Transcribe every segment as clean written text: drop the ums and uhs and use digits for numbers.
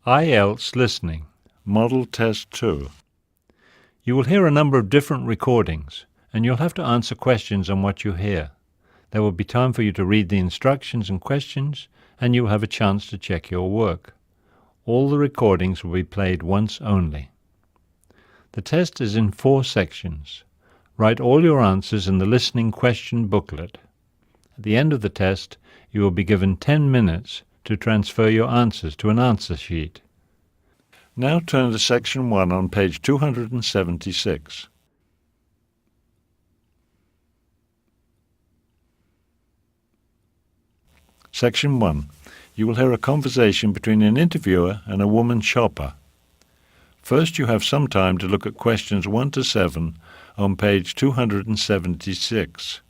IELTS Listening, Model Test 2. You will hear a number of different recordings, and you'll have to answer questions on what you hear. There will be time for you to read the instructions and questions, and you will have a chance to check your work. All the recordings will be played once only. The test is in 4 sections. Write all your answers in the listening question booklet. At the end of the test, you will be given 10 minutes to transfer your answers to an answer sheet. Now turn to Section 1 on page 276. Section 1. You will hear a conversation between an interviewer and a woman shopper. First, you have some time to look at questions 1 to 7 on page 276.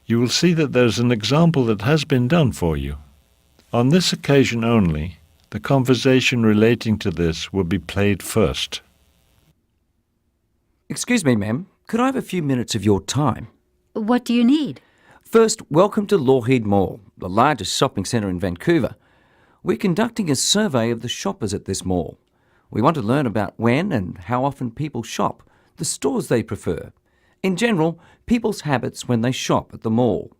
You will see that there is an example that has been done for you. On this occasion only, the conversation relating to this will be played first. Excuse me, ma'am. Could I have a few minutes of your time? What do you need? First, welcome to Lougheed Mall, the largest shopping centre in Vancouver. We're conducting a survey of the shoppers at this mall. We want to learn about when and how often people shop, the stores they prefer. In general, people's habits when they shop at the mall.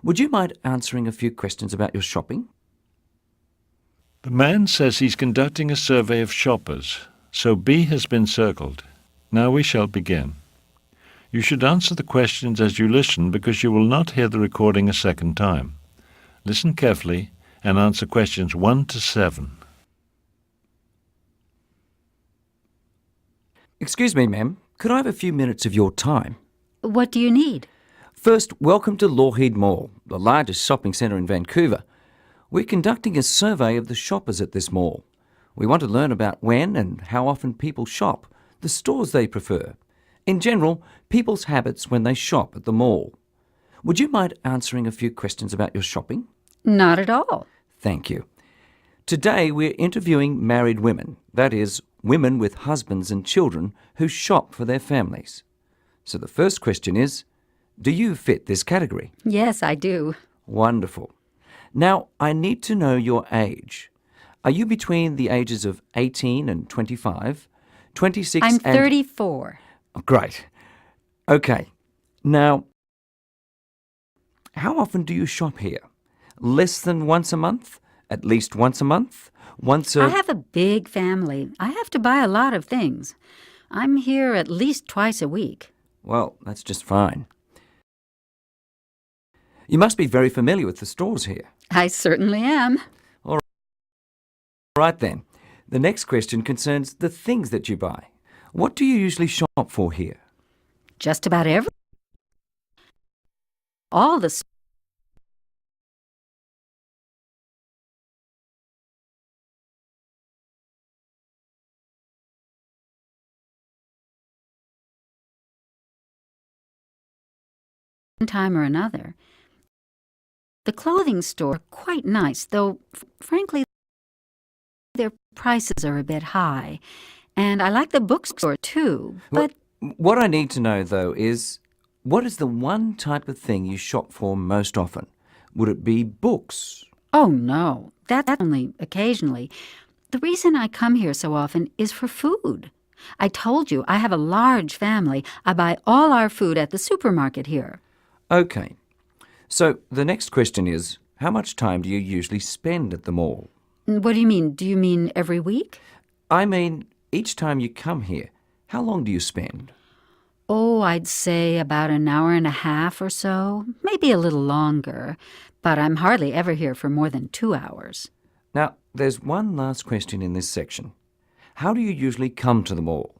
Would you mind answering a few questions about your shopping? The man says he's conducting a survey of shoppers, so B has been circled. Now we shall begin. You should answer the questions as you listen because you will not hear the recording a second time. Listen carefully and answer questions 1 to 7. Excuse me, ma'am. Could I have a few minutes of your time? What do you need? First, welcome to Lougheed Mall, the largest shopping centre in Vancouver. We're conducting a survey of the shoppers at this mall. We want to learn about when and how often people shop, the stores they prefer. In general, people's habits when they shop at the mall. Would you mind answering a few questions about your shopping? Not at all. Thank you. Today we're interviewing married women, that is, women with husbands and children who shop for their families. So the first question is, do you fit this category? Yes, I do. Wonderful. Now, I need to know your age. Are you between the ages of 18 and 25, 26 I'm and... 34. Oh, great. Okay. Now, how often do you shop here? Less than once a month? At least once a month? I have a big family. I have to buy a lot of things. I'm here at least twice a week. Well, that's just fine. You must be very familiar with the stores here. I certainly am. All right then. The next question concerns the things that you buy. What do you usually shop for here? Just about every. All the time or another. The clothing store are quite nice, though, frankly, their prices are a bit high. And I like the bookstore, too, but... What I need to know, though, is what is the one type of thing you shop for most often? Would it be books? Oh, no. That's only occasionally. The reason I come here so often is for food. I told you, I have a large family. I buy all our food at the supermarket here. Okay. So the next question is, how much time do you usually spend at the mall? What do you mean? Do you mean every week? I mean, each time you come here, how long do you spend? Oh, I'd say about an hour and a half or so, maybe a little longer. But I'm hardly ever here for more than 2 hours. Now, there's one last question in this section. How do you usually come to the mall?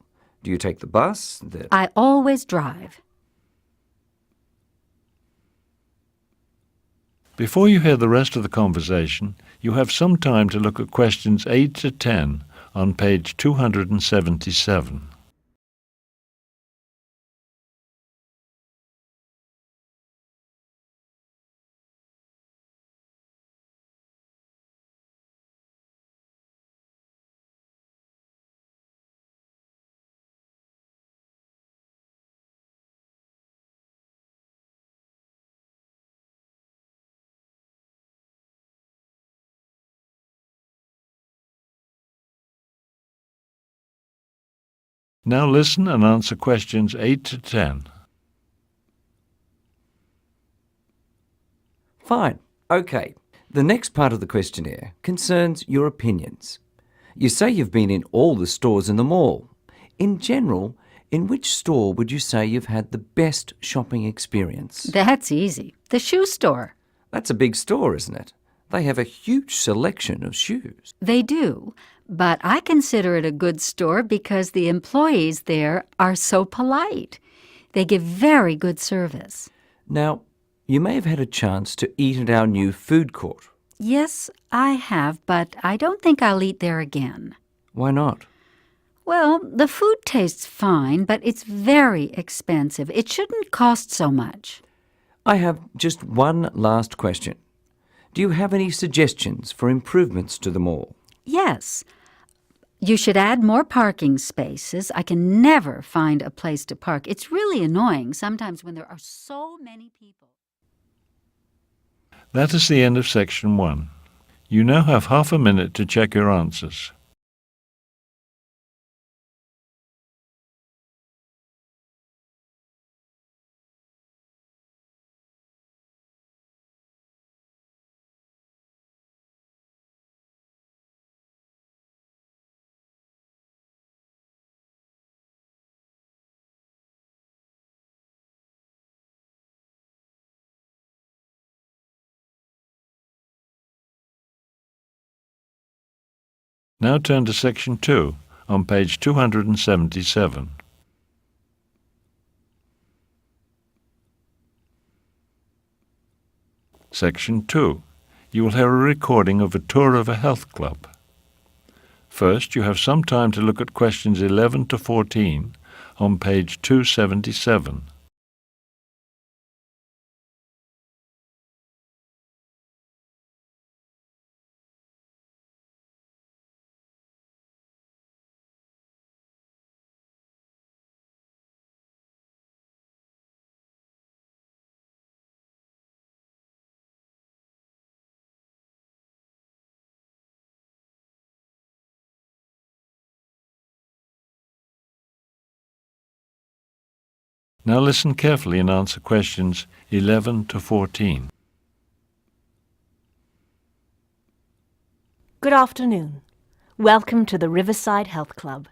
Do you take the bus? I always drive. Before you hear the rest of the conversation, you have some time to look at questions 8 to 10 on page 277. Now listen and answer questions 8 to 10. Fine. OK. The next part of the questionnaire concerns your opinions. You say you've been in all the stores in the mall. In general, in which store would you say you've had the best shopping experience? That's easy. The shoe store. That's a big store, isn't it? They have a huge selection of shoes. They do, but I consider it a good store because the employees there are so polite. They give very good service. Now, you may have had a chance to eat at our new food court. Yes, I have, but I don't think I'll eat there again. Why not? Well, the food tastes fine, but it's very expensive. It shouldn't cost so much. I have just one last question. Do you have any suggestions for improvements to the mall? Yes. You should add more parking spaces. I can never find a place to park. It's really annoying sometimes when there are so many people. That is the end of section 1. You now have half a minute to check your answers. Now turn to section 2 on page 277. Section 2. You will hear a recording of a tour of a health club. First, you have some time to look at questions 11 to 14 on page 277. Now listen carefully and answer questions 11 to 14. Good afternoon. Welcome to the Riverside Health Club.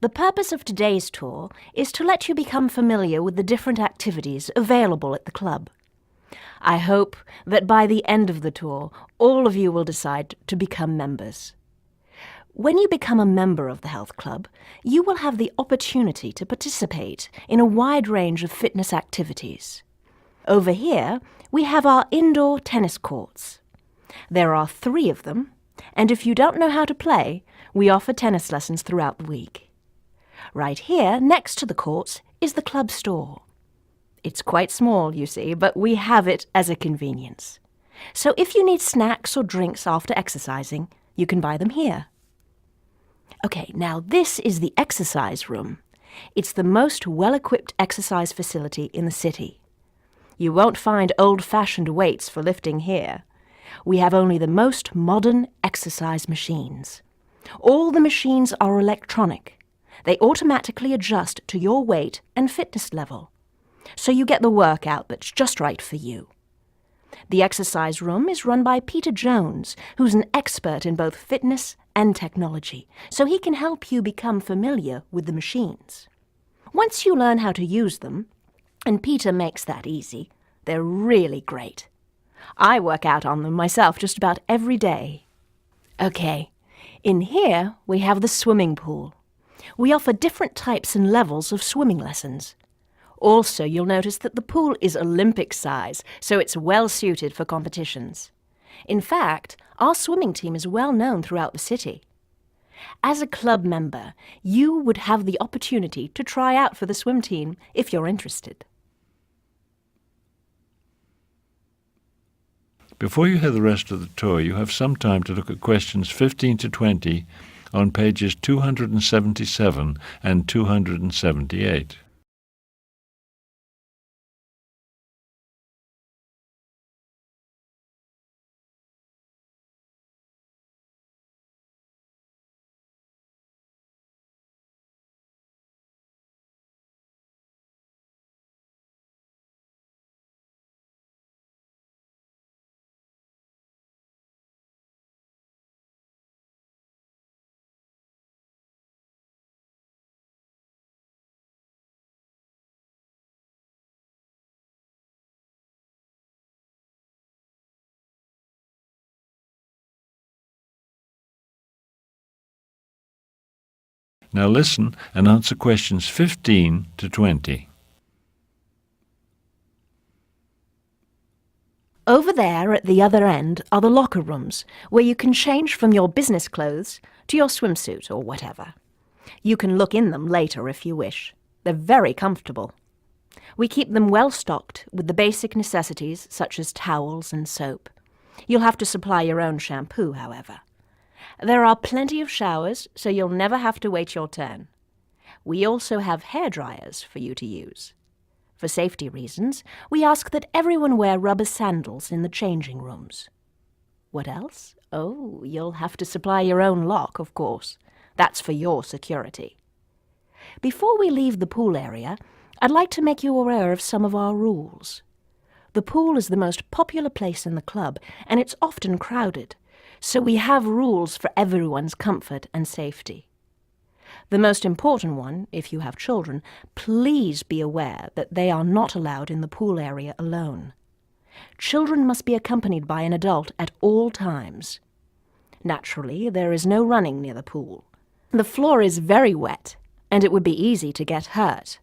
The purpose of today's tour is to let you become familiar with the different activities available at the club. I hope that by the end of the tour, all of you will decide to become members. When you become a member of the health club, you will have the opportunity to participate in a wide range of fitness activities. Over here, we have our indoor tennis courts. There are 3 of them, and if you don't know how to play, we offer tennis lessons throughout the week. Right here, next to the courts, is the club store. It's quite small, you see, but we have it as a convenience. So if you need snacks or drinks after exercising, you can buy them here. Okay, now this is the exercise room. It's the most well-equipped exercise facility in the city. You won't find old-fashioned weights for lifting here. We have only the most modern exercise machines. All the machines are electronic. They automatically adjust to your weight and fitness level, so you get the workout that's just right for you. The exercise room is run by Peter Jones, who's an expert in both fitness and technology, so he can help you become familiar with the machines. Once you learn how to use them, and Peter makes that easy, they're really great. I work out on them myself just about every day. Okay, in here we have the swimming pool. We offer different types and levels of swimming lessons. Also, you'll notice that the pool is Olympic size, so it's well suited for competitions. In fact, our swimming team is well known throughout the city. As a club member, you would have the opportunity to try out for the swim team if you're interested. Before you hear the rest of the tour, you have some time to look at questions 15 to 20 on pages 277 and 278. Now listen and answer questions 15 to 20. Over there at the other end are the locker rooms, where you can change from your business clothes to your swimsuit or whatever. You can look in them later if you wish. They're very comfortable. We keep them well stocked with the basic necessities such as towels and soap. You'll have to supply your own shampoo, however. There are plenty of showers, so you'll never have to wait your turn. We also have hair dryers for you to use. For safety reasons, we ask that everyone wear rubber sandals in the changing rooms. What else? Oh, you'll have to supply your own lock, of course. That's for your security. Before we leave the pool area, I'd like to make you aware of some of our rules. The pool is the most popular place in the club, and it's often crowded, so we have rules for everyone's comfort and safety. The most important one, if you have children, please be aware that they are not allowed in the pool area alone. Children must be accompanied by an adult at all times. Naturally, there is no running near the pool. The floor is very wet, and it would be easy to get hurt.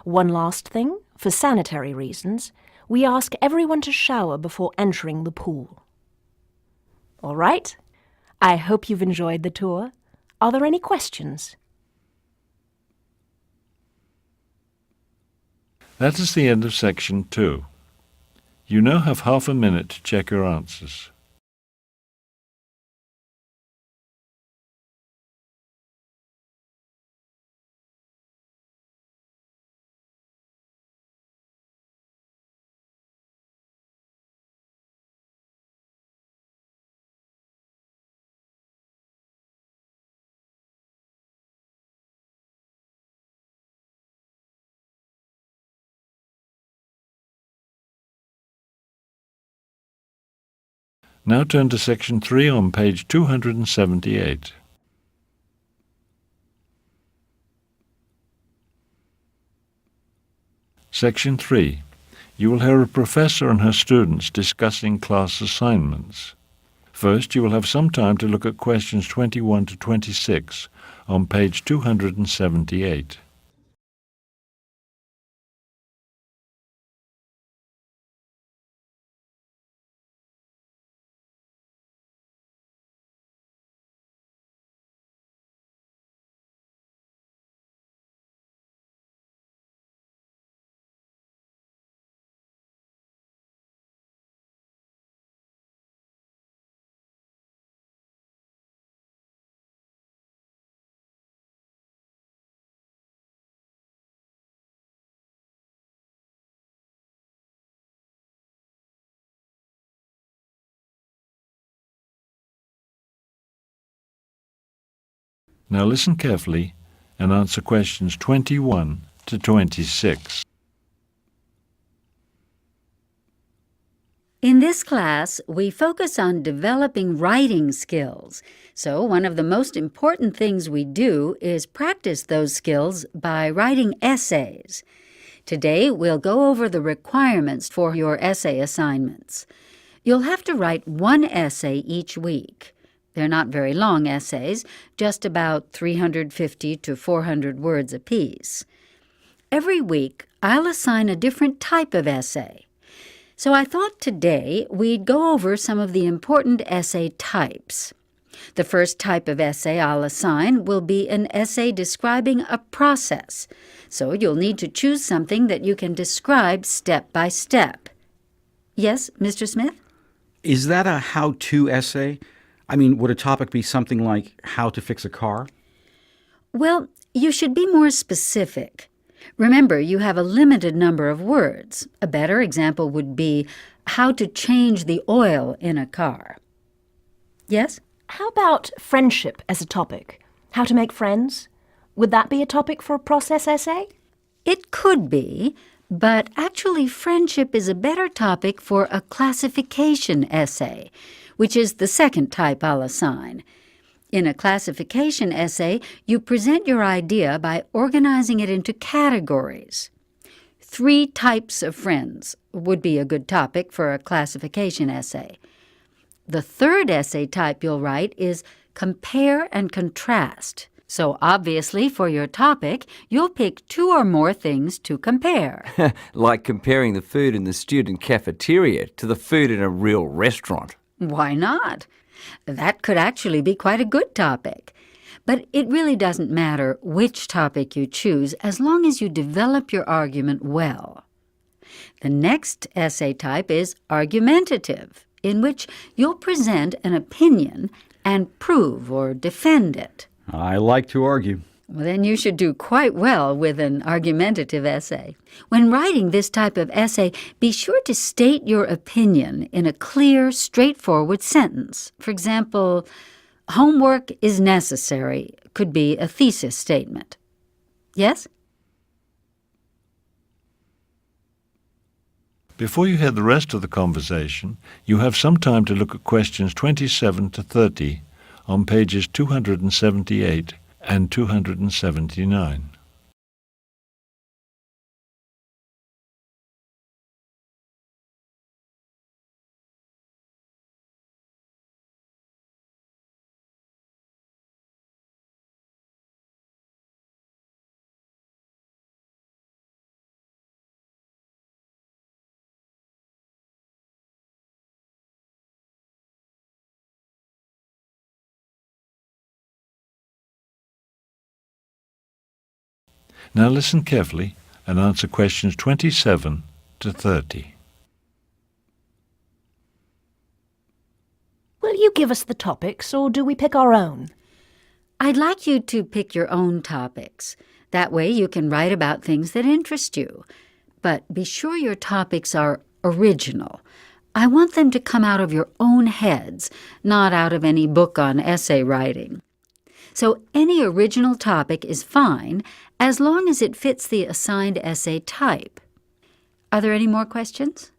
One last thing, for sanitary reasons, we ask everyone to shower before entering the pool. All right, I hope you've enjoyed the tour. Are there any questions? That is the end of section 2. You now have half a minute to check your answers. Now turn to section 3 on page 278. Section 3. You will hear a professor and her students discussing class assignments. First, you will have some time to look at questions 21 to 26 on page 278. Now listen carefully and answer questions 21 to 26. In this class, we focus on developing writing skills. So one of the most important things we do is practice those skills by writing essays. Today, we'll go over the requirements for your essay assignments. You'll have to write one essay each week. They're not very long essays, just about 350 to 400 words apiece. Every week, I'll assign a different type of essay. So I thought today we'd go over some of the important essay types. The first type of essay I'll assign will be an essay describing a process. So you'll need to choose something that you can describe step by step. Yes, Mr. Smith? Is that a how-to essay? I mean, would a topic be something like how to fix a car? Well, you should be more specific. Remember, you have a limited number of words. A better example would be how to change the oil in a car. Yes? How about friendship as a topic? How to make friends? Would that be a topic for a process essay? It could be, but actually friendship is a better topic for a classification essay, which is the second type I'll assign. In a classification essay, you present your idea by organizing it into categories. 3 types of friends would be a good topic for a classification essay. The third essay type you'll write is compare and contrast. So obviously, for your topic, you'll pick 2 or more things to compare. Like comparing the food in the student cafeteria to the food in a real restaurant. Why not? That could actually be quite a good topic. But it really doesn't matter which topic you choose as long as you develop your argument well. The next essay type is argumentative, in which you'll present an opinion and prove or defend it. I like to argue. Well, then you should do quite well with an argumentative essay. When writing this type of essay, be sure to state your opinion in a clear, straightforward sentence. For example, homework is necessary could be a thesis statement. Yes? Before you hear the rest of the conversation, you have some time to look at questions 27 to 30 on pages 278 and 279. Now listen carefully and answer questions 27 to 30. Will you give us the topics, or do we pick our own? I'd like you to pick your own topics. That way you can write about things that interest you. But be sure your topics are original. I want them to come out of your own heads, not out of any book on essay writing. So any original topic is fine as long as it fits the assigned essay type. Are there any more questions?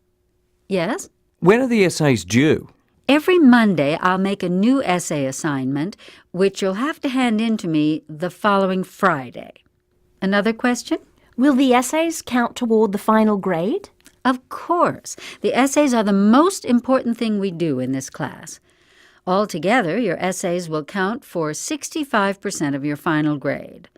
Yes? When are the essays due? Every Monday I'll make a new essay assignment, which you'll have to hand in to me the following Friday. Another question? Will the essays count toward the final grade? Of course. The essays are the most important thing we do in this class. Altogether, your essays will count for 65% of your final grade.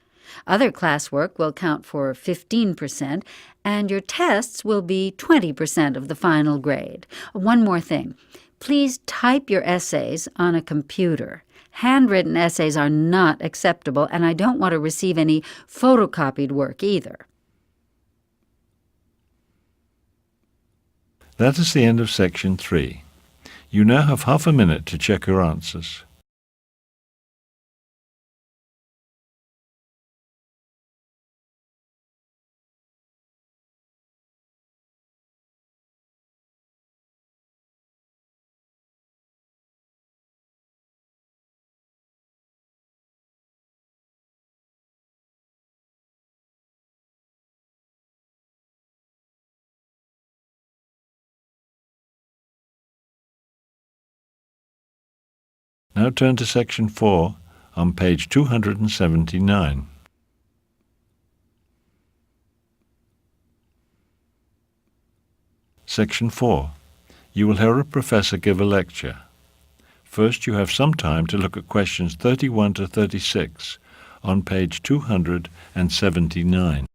Other classwork will count for 15%, and your tests will be 20% of the final grade. One more thing. Please type your essays on a computer. Handwritten essays are not acceptable, and I don't want to receive any photocopied work either. That is the end of section 3. You now have half a minute to check your answers. Now turn to section 4 on page 279. Section 4. You will hear a professor give a lecture. First, you have some time to look at questions 31 to 36 on page 279.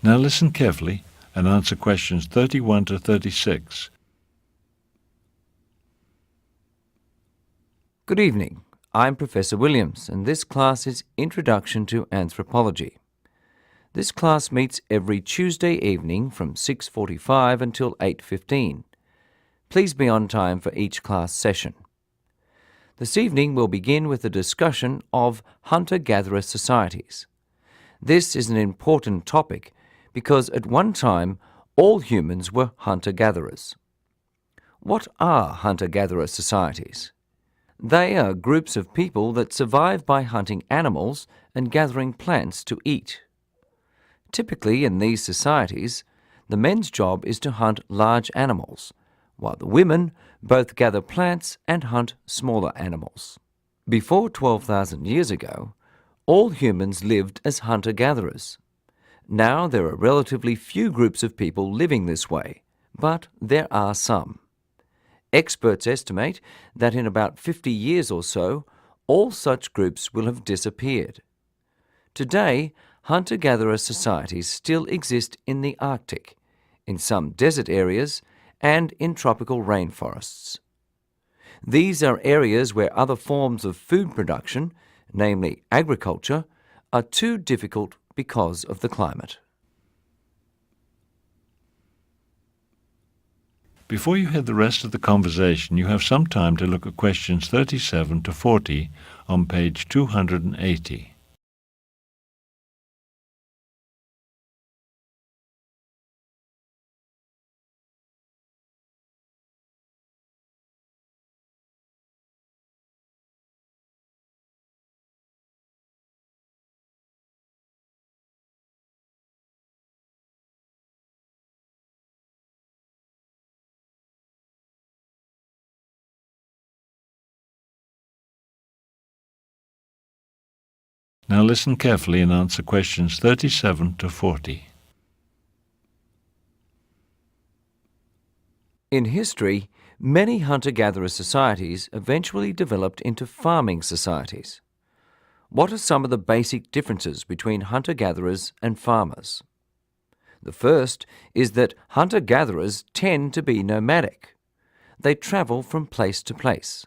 Now listen carefully and answer questions 31 to 36. Good evening. I'm Professor Williams, and this class is Introduction to Anthropology. This class meets every Tuesday evening from 6:45 until 8:15. Please be on time for each class session. This evening we'll begin with a discussion of hunter-gatherer societies. This is an important topic because at one time all humans were hunter-gatherers. What are hunter-gatherer societies? They are groups of people that survive by hunting animals and gathering plants to eat. Typically in these societies, the men's job is to hunt large animals, while the women both gather plants and hunt smaller animals. Before 12,000 years ago, all humans lived as hunter-gatherers. Now there are relatively few groups of people living this way, but there are some. Experts estimate that in about 50 years or so, all such groups will have disappeared. Today, hunter-gatherer societies still exist in the Arctic, in some desert areas, and in tropical rainforests. These are areas where other forms of food production, namely agriculture, are too difficult because of the climate. Before you hear the rest of the conversation, you have some time to look at questions 37 to 40 on page 280. Now listen carefully and answer questions 37 to 40. In history, many hunter-gatherer societies eventually developed into farming societies. What are some of the basic differences between hunter-gatherers and farmers? The first is that hunter-gatherers tend to be nomadic. They travel from place to place.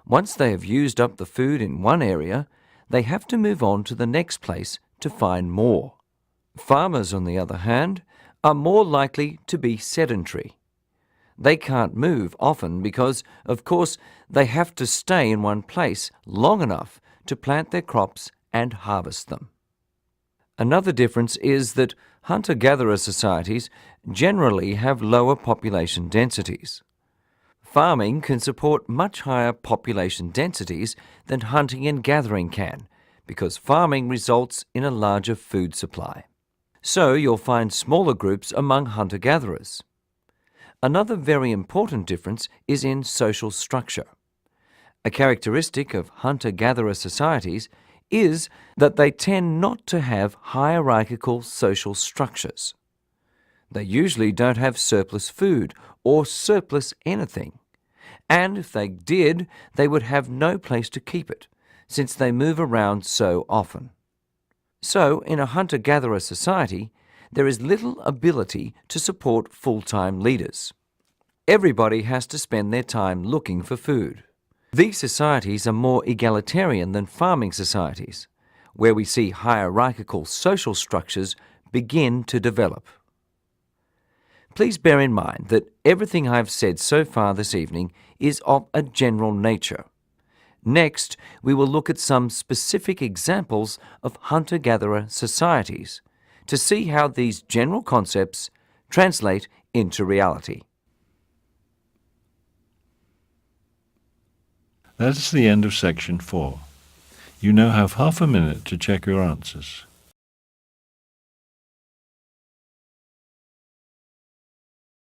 Once they have used up the food in one area, they have to move on to the next place to find more. Farmers, on the other hand, are more likely to be sedentary. They can't move often because, of course, they have to stay in one place long enough to plant their crops and harvest them. Another difference is that hunter-gatherer societies generally have lower population densities. Farming can support much higher population densities than hunting and gathering can, because farming results in a larger food supply. So you'll find smaller groups among hunter-gatherers. Another very important difference is in social structure. A characteristic of hunter-gatherer societies is that they tend not to have hierarchical social structures. They usually don't have surplus food or surplus anything. And if they did, they would have no place to keep it, since they move around so often. So, in a hunter-gatherer society, there is little ability to support full-time leaders. Everybody has to spend their time looking for food. These societies are more egalitarian than farming societies, where we see hierarchical social structures begin to develop. Please bear in mind that everything I've said so far this evening is of a general nature. Next, we will look at some specific examples of hunter-gatherer societies to see how these general concepts translate into reality. That is the end of section 4. You now have half a minute to check your answers.